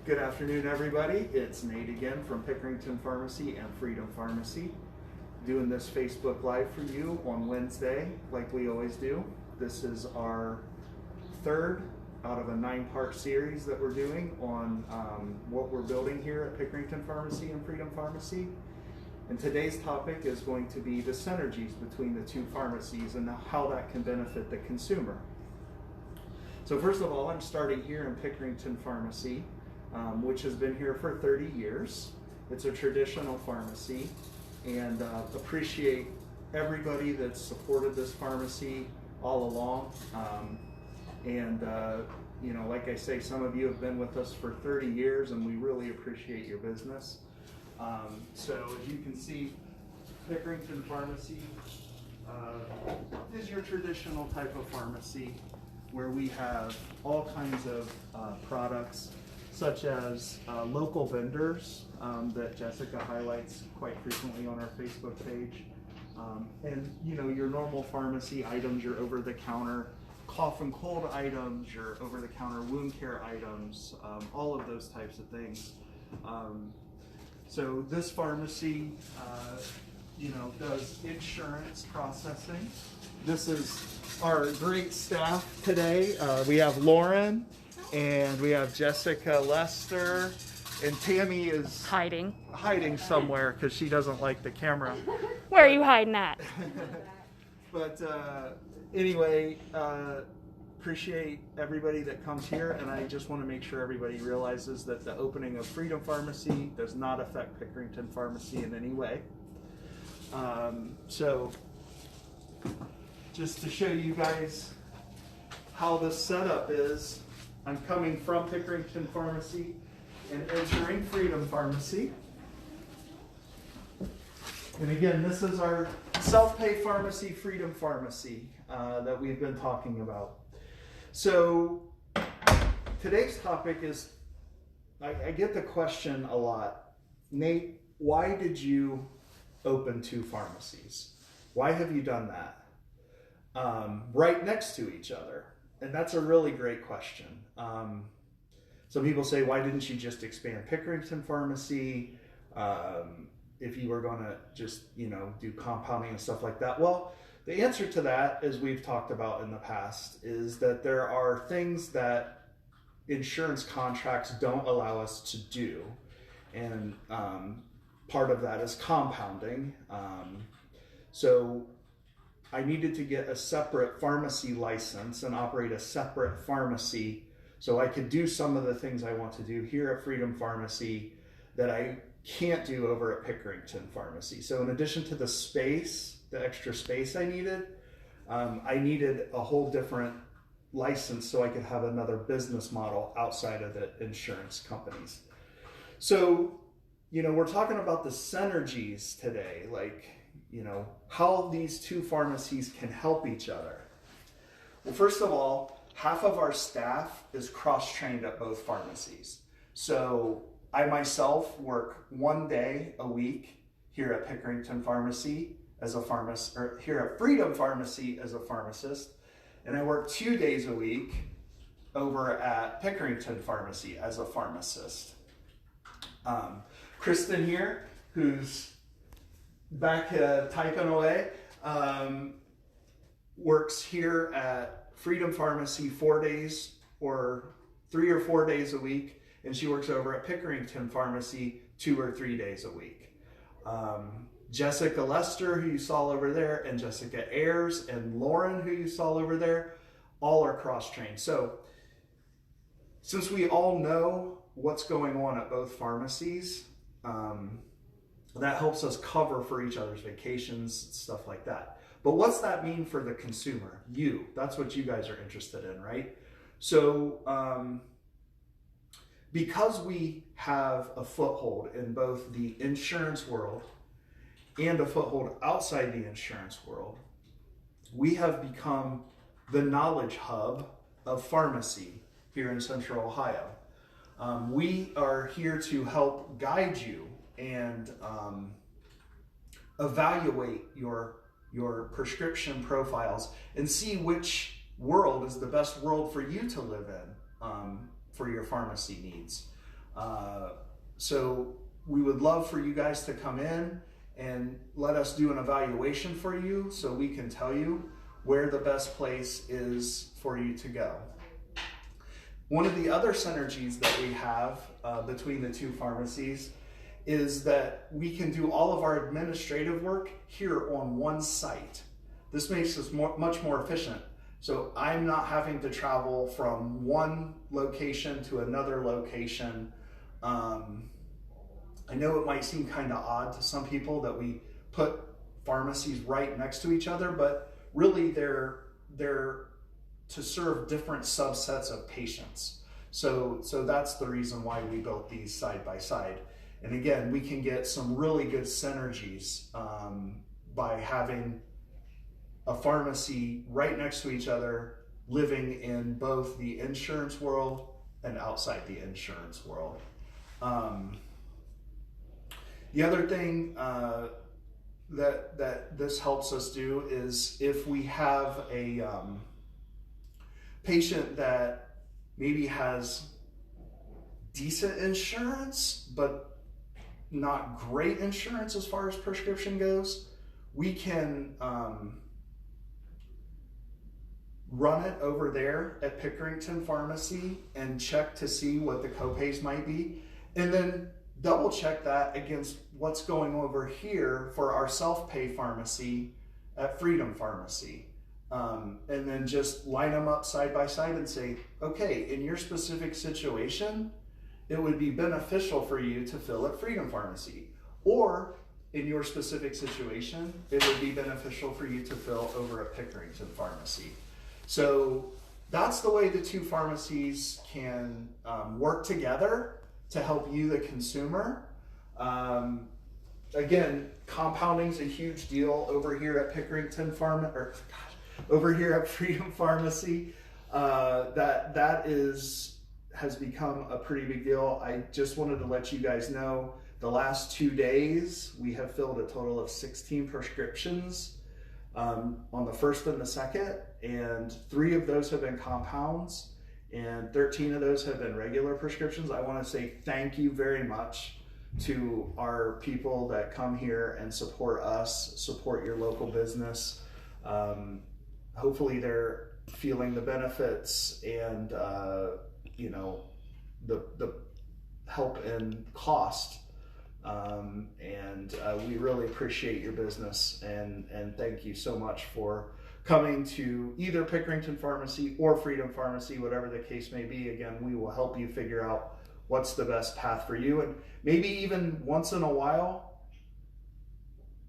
Good afternoon, everybody. It's Nate again from Pickerington Pharmacy and Freedom Pharmacy, doing this Facebook Live for you on Wednesday, like we always do. This is our third out of a 9-part series that we're doing on what we're building here at Pickerington Pharmacy and Freedom Pharmacy. And today's topic is going to be the synergies between the two pharmacies and how that can benefit the consumer. So first of all, I'm starting here in Pickerington Pharmacy, which has been here for 30 years. It's a traditional pharmacy, and appreciate everybody that's supported this pharmacy all along. You know, like I say, some of you have been with us for 30 years, and we really appreciate your business. So as you can see, Pickerington Pharmacy is your traditional type of pharmacy where we have all kinds of products, such as local vendors that Jessica highlights quite frequently on our Facebook page. And you know, your normal pharmacy items, your over-the-counter cough and cold items, your over-the-counter wound care items, all of those types of things. So this pharmacy, you know, does insurance processing. This is our great staff today. We have Lauren, and we have Jessica Lester, and Tammy is hiding somewhere because she doesn't like the camera. Where are you hiding at? But anyway, appreciate everybody that comes here, and I just want to make sure everybody realizes that the opening of Freedom Pharmacy does not affect Pickerington Pharmacy in any way. So just to show you guys how the setup is, I'm coming from Pickerington Pharmacy and entering Freedom Pharmacy. And again, this is our self-pay pharmacy, Freedom Pharmacy, that we've been talking about. So today's topic is, I get the question a lot, Nate, why did you open 2 pharmacies? Why have you done that? Right next to each other? And that's a really great question. Some people say, why didn't you just expand Pickerington Pharmacy if you were going to just, you know, do compounding and stuff like that? Well, the answer to that, as we've talked about in the past, is that there are things that insurance contracts don't allow us to do. And part of that is compounding. So I needed to get a separate pharmacy license and operate a separate pharmacy so I could do some of the things I want to do here at Freedom Pharmacy that I can't do over at Pickerington Pharmacy. So in addition to the space, the extra space I needed a whole different license so I could have another business model outside of the insurance companies. So, you know, we're talking about the synergies today, like, you know, how these 2 pharmacies can help each other. Well, first of all, half of our staff is cross-trained at both pharmacies. So I myself work 1 day a week here at Pickerington Pharmacy as a pharmacist, or here at Freedom Pharmacy as a pharmacist, and I work 2 days a week over at Pickerington Pharmacy as a pharmacist. Kristen here, who's back typing away, works here at Freedom Pharmacy 4 days or 3 or 4 days a week, and she works over at Pickerington Pharmacy 2 or 3 days a week. Jessica Lester, who you saw over there, and Jessica Ayers and Lauren, who you saw over there, all are cross-trained. So since we all know what's going on at both pharmacies, that helps us cover for each other's vacations, stuff like that. But what's that mean for the consumer? You, that's what you guys are interested in, right? So because we have a foothold in both the insurance world and a foothold outside the insurance world, we have become the knowledge hub of pharmacy here in Central Ohio. We are here to help guide you and evaluate your prescription profiles and see which world is the best world for you to live in for your pharmacy needs. So we would love for you guys to come in and let us do an evaluation for you so we can tell you where the best place is for you to go. One of the other synergies that we have between the two pharmacies is that we can do all of our administrative work here on one site. This makes us much more efficient. So I'm not having to travel from one location to another location. I know it might seem kind of odd to some people that we put pharmacies right next to each other, but really they're to serve different subsets of patients. So that's the reason why we built these side by side. And again, we can get some really good synergies by having a pharmacy right next to each other, living in both the insurance world and outside the insurance world. The other thing that this helps us do is if we have a patient that maybe has decent insurance, but not great insurance as far as prescription goes, we can run it over there at Pickerington Pharmacy and check to see what the copays might be, and then double check that against what's going over here for our self-pay pharmacy at Freedom Pharmacy. And then just line them up side by side and say, okay, in your specific situation, it would be beneficial for you to fill at Freedom Pharmacy. Or in your specific situation, it would be beneficial for you to fill over at Pickerington Pharmacy. So that's the way the two pharmacies can work together to help you, the consumer. Again, compounding's a huge deal over here at over here at Freedom Pharmacy. That has become a pretty big deal. I just wanted to let you guys know the last 2 days we have filled a total of 16 prescriptions on the 1st and the 2nd, and 3 of those have been compounds and 13 of those have been regular prescriptions. I want to say thank you very much to our people that come here and support us, support your local business. Hopefully they're feeling the benefits and the help in cost. We really appreciate your business and thank you so much for coming to either Pickerington Pharmacy or Freedom Pharmacy, whatever the case may be. Again, we will help you figure out what's the best path for you, and maybe even once in a while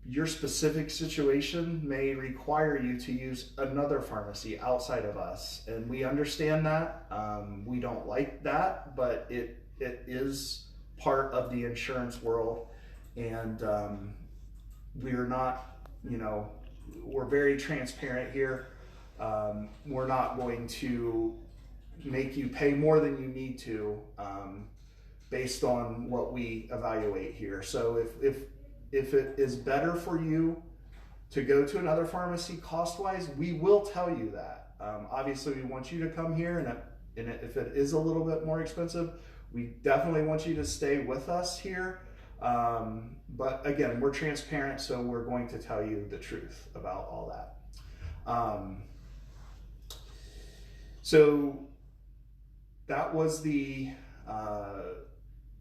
your specific situation may require you to use another pharmacy outside of us, and we understand that. We don't like that, but it is part of the insurance world, and we're not, we're very transparent here. We're not going to make you pay more than you need to based on what we evaluate here. So if it is better for you to go to another pharmacy cost-wise, we will tell you that. Obviously, we want you to come here, and if it is a little bit more expensive, we definitely want you to stay with us here. But again, we're transparent, so we're going to tell you the truth about all that. So that was the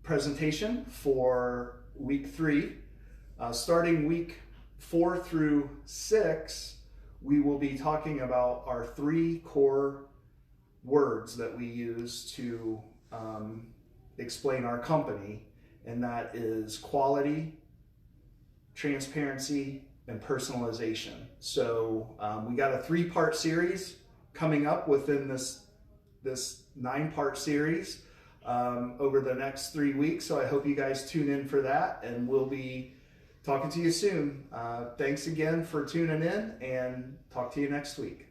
presentation for week 3. Starting week 4 through 6, we will be talking about our 3 core words that we use to explain our company, and that is quality, transparency, and personalization. So we got a 3-part series coming up within this 9-part series over the next 3 weeks. So I hope you guys tune in for that, and we'll be talking to you soon. Thanks again for tuning in, and talk to you next week.